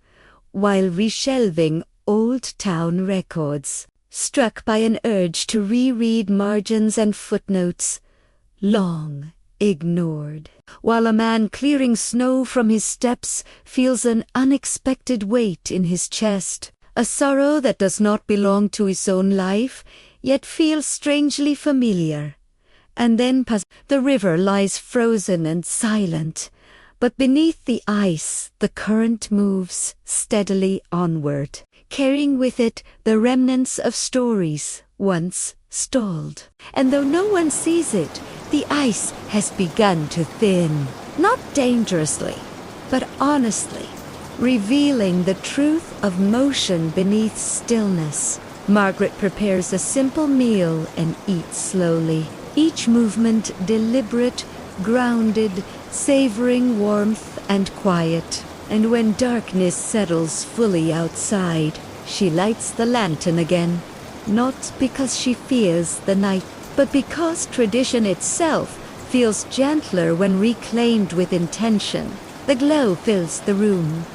while reshelving old town records, struck by an urge to reread margins and footnotes long ignored, while a man clearing snow from his steps feels an unexpected weight in his chest, a sorrow that does not belong to his own life, yet feels strangely familiar. And then the river lies frozen and silent, but beneath the ice the current moves steadily onward, carrying with it the remnants of stories once stalled. And though no one sees it, the ice has begun to thin, not dangerously, but honestly, revealing the truth of motion beneath stillness. Margaret prepares a simple meal and eats slowly, each movement deliberate, grounded, savoring warmth and quiet. And when darkness settles fully outside, she lights the lantern again, not because she fears the night, but because tradition itself feels gentler when reclaimed with intention. The glow fills the room,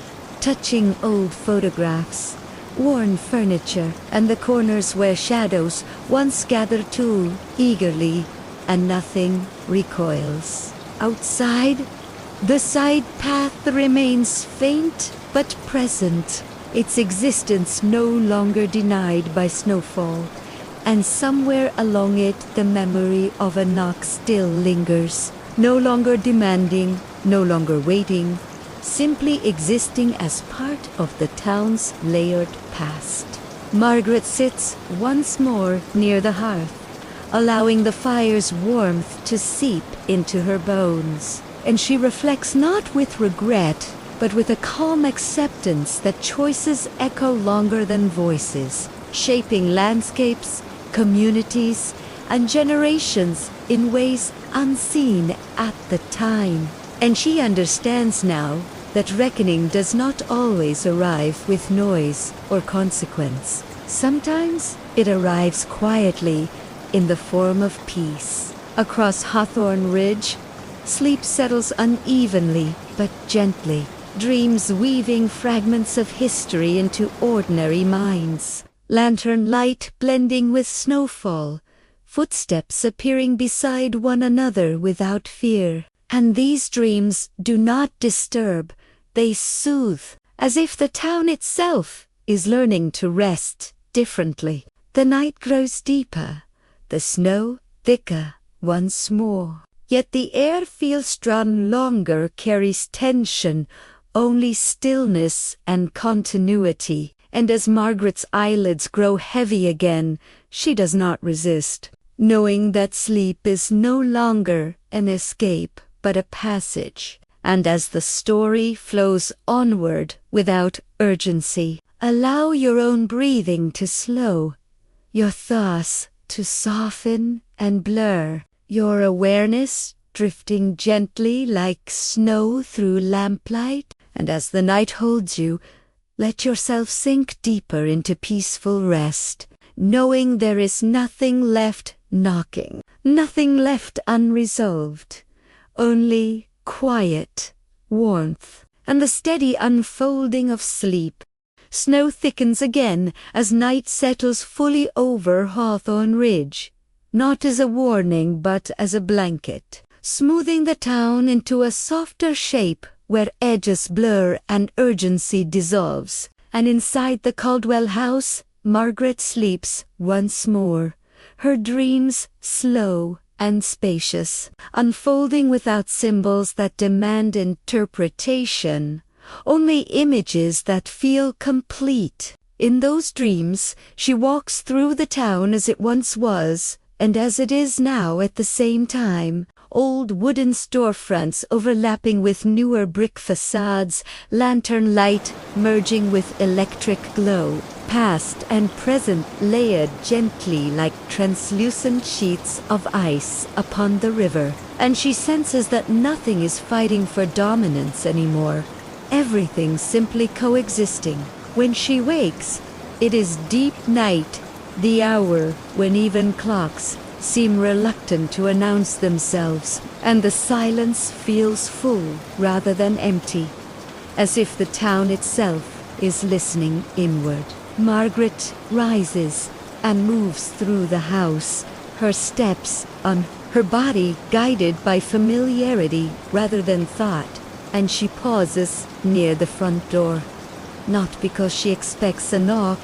touching old photographs, worn furniture, and the corners where shadows once gathered too eagerly, and nothing recoils. Outside, the side path remains faint but present, its existence no longer denied by snowfall, and somewhere along it the memory of a knock still lingers, no longer demanding, no longer waiting, simply existing as part of the town's layered past. Margaret sits once more near the hearth, allowing the fire's warmth to seep into her bones, and she reflects not with regret, but with a calm acceptance that choices echo longer than voices, shaping landscapes, communities, and generations in ways unseen at the time. And she understands now that reckoning does not always arrive with noise or consequence. Sometimes it arrives quietly in the form of peace. Across Hawthorne Ridge, sleep settles unevenly but gently, dreams weaving fragments of history into ordinary minds. Lantern light blending with snowfall, footsteps appearing beside one another without fear. And these dreams do not disturb, they soothe, as if the town itself is learning to rest differently. The night grows deeper, the snow thicker once more. Yet the air feels drawn longer, carries tension, only stillness and continuity. And as Margaret's eyelids grow heavy again, she does not resist, knowing that sleep is no longer an escape, but a passage. And as the story flows onward without urgency, allow your own breathing to slow, your thoughts to soften and blur, your awareness drifting gently like snow through lamplight. And as the night holds you, let yourself sink deeper into peaceful rest, knowing there is nothing left knocking, nothing left unresolved, only quiet, warmth, and the steady unfolding of sleep. Snow thickens again as night settles fully over Hawthorne Ridge, not as a warning but as a blanket, smoothing the town into a softer shape where edges blur and urgency dissolves. And inside the Caldwell house, Margaret sleeps once more, her dreams slow and spacious, unfolding without symbols that demand interpretation, only images that feel complete. In those dreams, she walks through the town as it once was, and as it is now at the same time. Old wooden storefronts overlapping with newer brick facades, lantern light merging with electric glow, past and present layered gently like translucent sheets of ice upon the river. And she senses that nothing is fighting for dominance anymore, everything simply coexisting. When she wakes, it is deep night, the hour when even clocks seem reluctant to announce themselves, and the silence feels full rather than empty, as if the town itself is listening inward. Margaret rises and moves through the house, her steps on her body guided by familiarity rather than thought, and she pauses near the front door. Not because she expects a knock,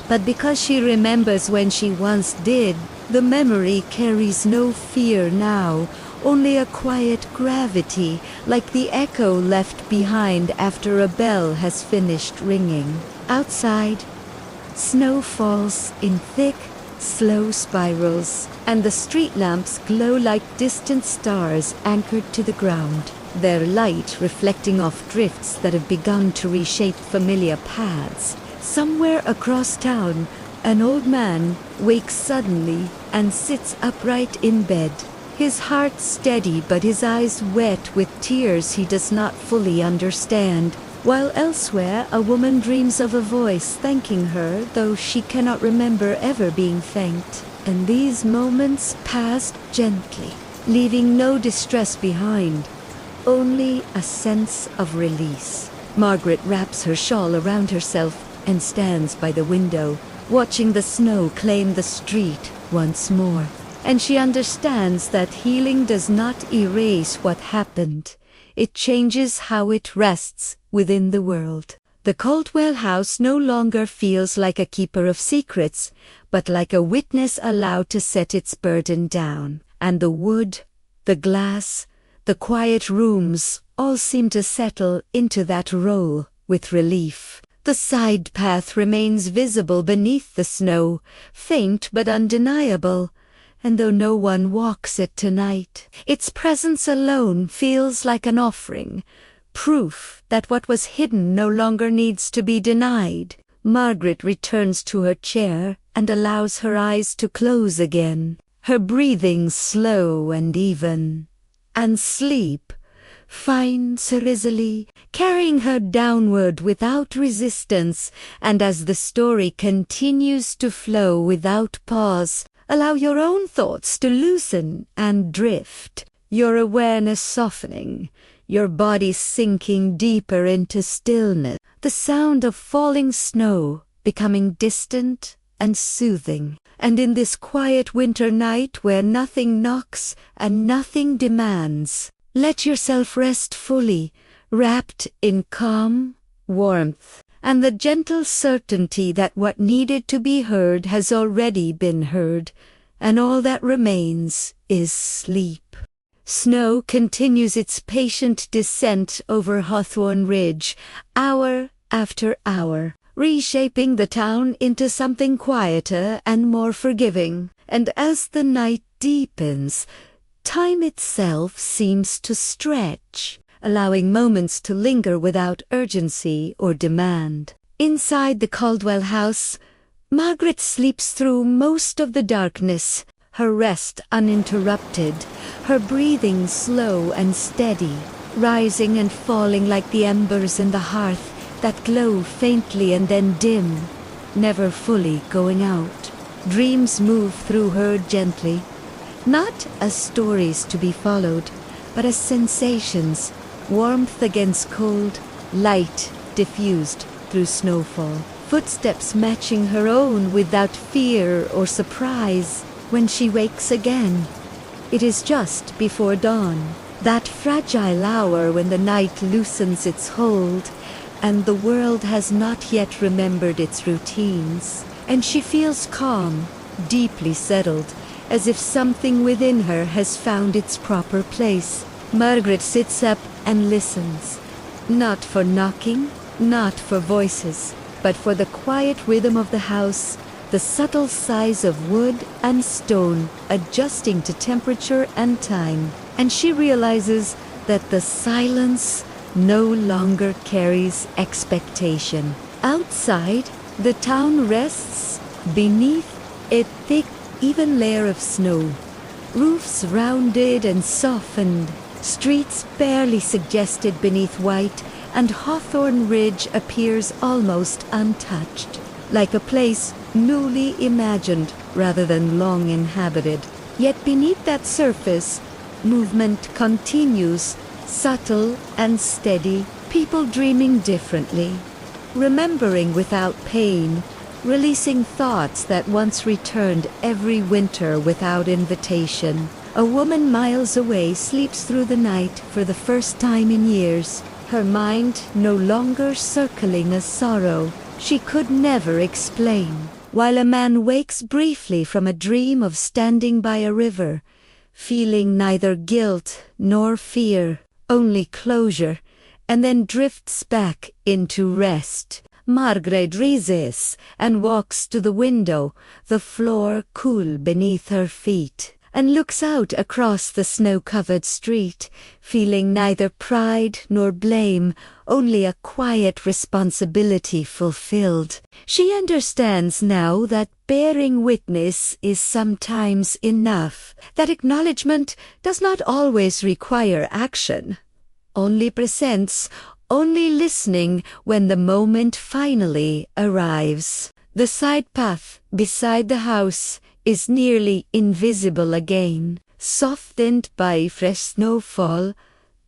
but because she remembers when she once did. The memory carries no fear now, only a quiet gravity, like the echo left behind after a bell has finished ringing. Outside, snow falls in thick, slow spirals, and the street lamps glow like distant stars anchored to the ground, their light reflecting off drifts that have begun to reshape familiar paths. Somewhere across town, an old man wakes suddenly and sits upright in bed, his heart steady but his eyes wet with tears he does not fully understand, while elsewhere a woman dreams of a voice thanking her, though she cannot remember ever being thanked. And these moments pass gently, leaving no distress behind, only a sense of release. Margaret wraps her shawl around herself and stands by the window, watching the snow claim the street once more. And she understands that healing does not erase what happened. It changes how it rests within the world. The Caldwell house no longer feels like a keeper of secrets, but like a witness allowed to set its burden down. And the wood, the glass, the quiet rooms all seem to settle into that role with relief. The side path remains visible beneath the snow, faint but undeniable, and though no one walks it tonight, its presence alone feels like an offering, proof that what was hidden no longer needs to be denied. Margaret returns to her chair and allows her eyes to close again, her breathing slow and even, and sleep finds her easily, carrying her downward without resistance. And as the story continues to flow without pause, allow your own thoughts to loosen and drift, your awareness softening, your body sinking deeper into stillness, the sound of falling snow becoming distant and soothing. And in this quiet winter night where nothing knocks and nothing demands, let yourself rest fully, wrapped in calm, warmth, and the gentle certainty that what needed to be heard has already been heard, and all that remains is sleep. Snow continues its patient descent over Hawthorne Ridge, hour after hour, reshaping the town into something quieter and more forgiving. And as the night deepens, time itself seems to stretch, allowing moments to linger without urgency or demand. Inside the Caldwell house, Margaret sleeps through most of the darkness, her rest uninterrupted, her breathing slow and steady, rising and falling like the embers in the hearth that glow faintly and then dim, never fully going out. Dreams move through her gently, not as stories to be followed, but as sensations, warmth against cold, light diffused through snowfall, footsteps matching her own without fear or surprise. When she wakes again, it is just before dawn, that fragile hour when the night loosens its hold and the world has not yet remembered its routines, and she feels calm, deeply settled, as if something within her has found its proper place. Margaret sits up and listens, not for knocking, not for voices, but for the quiet rhythm of the house, the subtle sighs of wood and stone adjusting to temperature and time. And she realizes that the silence no longer carries expectation. Outside, the town rests beneath a thick, even layer of snow, roofs rounded and softened, streets barely suggested beneath white, and Hawthorne Ridge appears almost untouched, like a place newly imagined rather than long inhabited. Yet beneath that surface, movement continues, subtle and steady, people dreaming differently, remembering without pain, releasing thoughts that once returned every winter without invitation. A woman miles away sleeps through the night for the first time in years, her mind no longer circling a sorrow she could never explain, while a man wakes briefly from a dream of standing by a river, feeling neither guilt nor fear, only closure, and then drifts back into rest. Margaret rises and walks to the window, the floor cool beneath her feet, and looks out across the snow-covered street, feeling neither pride nor blame, only a quiet responsibility fulfilled. She understands now that bearing witness is sometimes enough, that acknowledgement does not always require action, only presence, only listening when the moment finally arrives. The side path beside the house is nearly invisible again, softened by fresh snowfall,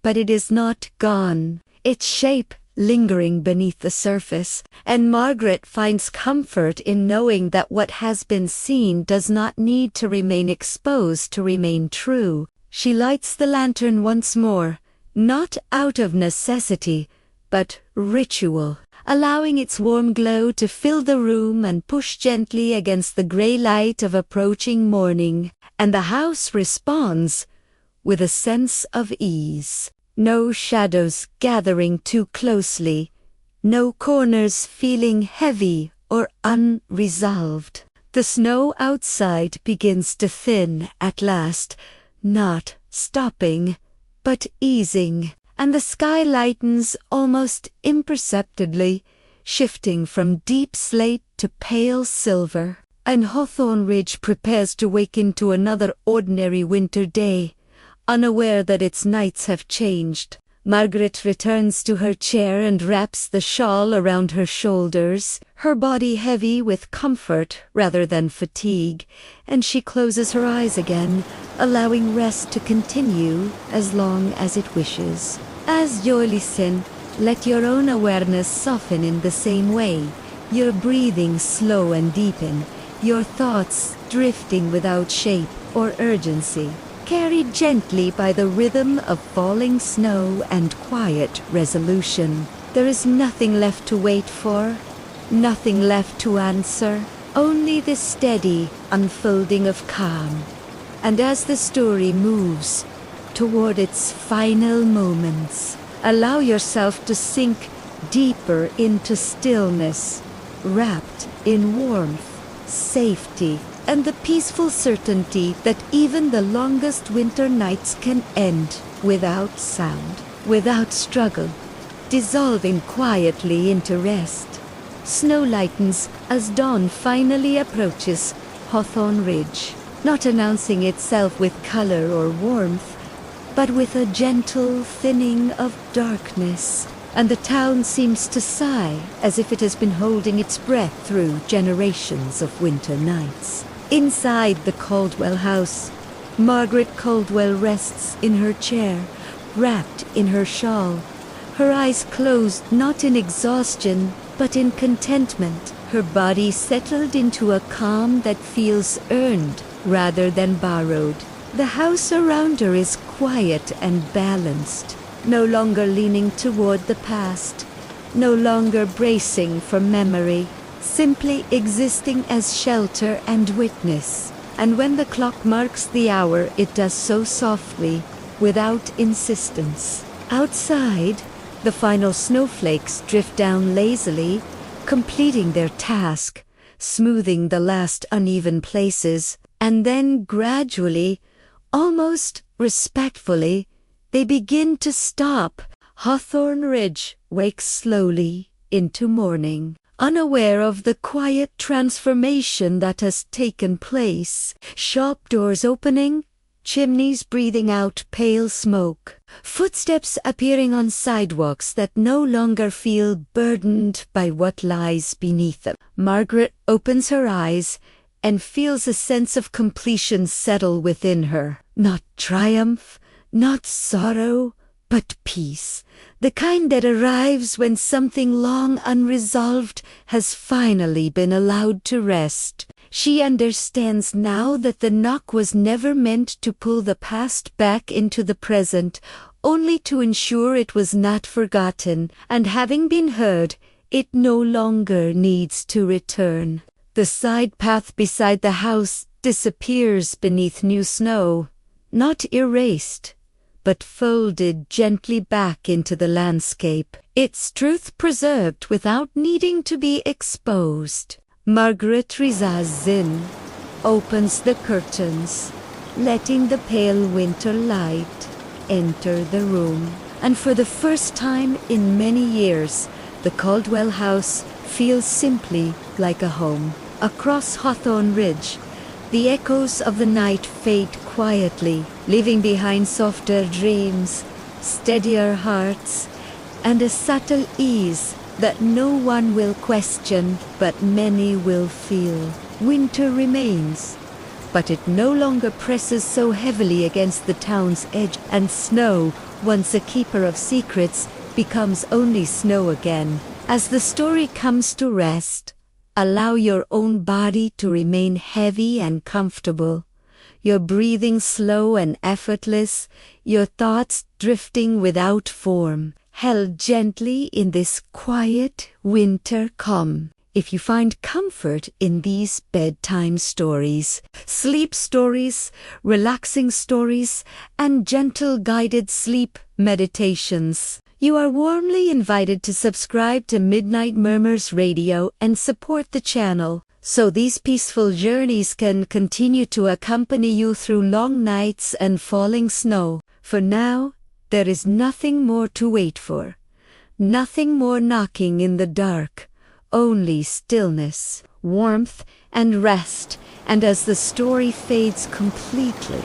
but it is not gone, its shape lingering beneath the surface, and Margaret finds comfort in knowing that what has been seen does not need to remain exposed to remain true. She lights the lantern once more, not out of necessity, but ritual, allowing its warm glow to fill the room and push gently against the grey light of approaching morning, and the house responds with a sense of ease. No shadows gathering too closely, no corners feeling heavy or unresolved. The snow outside begins to thin at last, not stopping, but easing, and the sky lightens almost imperceptibly, shifting from deep slate to pale silver. And Hawthorne Ridge prepares to wake into another ordinary winter day, unaware that its nights have changed. Margaret returns to her chair and wraps the shawl around her shoulders, her body heavy with comfort rather than fatigue, and she closes her eyes again, allowing rest to continue as long as it wishes. As you listen, let your own awareness soften in the same way, your breathing slow and deepen, your thoughts drifting without shape or urgency, carried gently by the rhythm of falling snow and quiet resolution. There is nothing left to wait for, nothing left to answer, only the steady unfolding of calm. And as the story moves toward its final moments, allow yourself to sink deeper into stillness, wrapped in warmth, safety, and the peaceful certainty that even the longest winter nights can end without sound, without struggle, dissolving quietly into rest. Snow lightens as dawn finally approaches Hawthorne Ridge, not announcing itself with color or warmth, but with a gentle thinning of darkness, and the town seems to sigh as if it has been holding its breath through generations of winter nights. Inside the Caldwell house, Margaret Caldwell rests in her chair, wrapped in her shawl, her eyes closed not in exhaustion but in contentment, her body settled into a calm that feels earned rather than borrowed. The house around her is quiet and balanced, no longer leaning toward the past, no longer bracing for memory, simply existing as shelter and witness. And when the clock marks the hour, it does so softly, without insistence. Outside, the final snowflakes drift down lazily, completing their task, smoothing the last uneven places, and then gradually, almost respectfully, they begin to stop. Hawthorne Ridge wakes slowly into morning, unaware of the quiet transformation that has taken place. Shop doors opening, chimneys breathing out pale smoke, footsteps appearing on sidewalks that no longer feel burdened by what lies beneath them. Margaret opens her eyes and feels a sense of completion settle within her. Not triumph, not sorrow, but peace. The kind that arrives when something long unresolved has finally been allowed to rest. She understands now that the knock was never meant to pull the past back into the present, only to ensure it was not forgotten, and having been heard, it no longer needs to return. The side path beside the house disappears beneath new snow, not erased, but folded gently back into the landscape, its truth preserved without needing to be exposed. Margaret Rizazin opens the curtains, letting the pale winter light enter the room. And for the first time in many years, the Caldwell house feels simply like a home. Across Hawthorne Ridge, the echoes of the night fade quietly, leaving behind softer dreams, steadier hearts, and a subtle ease that no one will question, but many will feel. Winter remains, but it no longer presses so heavily against the town's edge, and snow, once a keeper of secrets, becomes only snow again. As the story comes to rest, allow your own body to remain heavy and comfortable, your breathing slow and effortless, your thoughts drifting without form, held gently in this quiet winter calm. If you find comfort in these bedtime stories, sleep stories, relaxing stories, and gentle guided sleep meditations, you are warmly invited to subscribe to Midnight Murmurs Radio and support the channel, so these peaceful journeys can continue to accompany you through long nights and falling snow. For now, there is nothing more to wait for, nothing more knocking in the dark, only stillness, warmth, and rest. And as the story fades completely,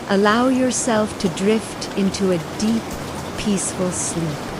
allow yourself to drift into a deep, peaceful sleep.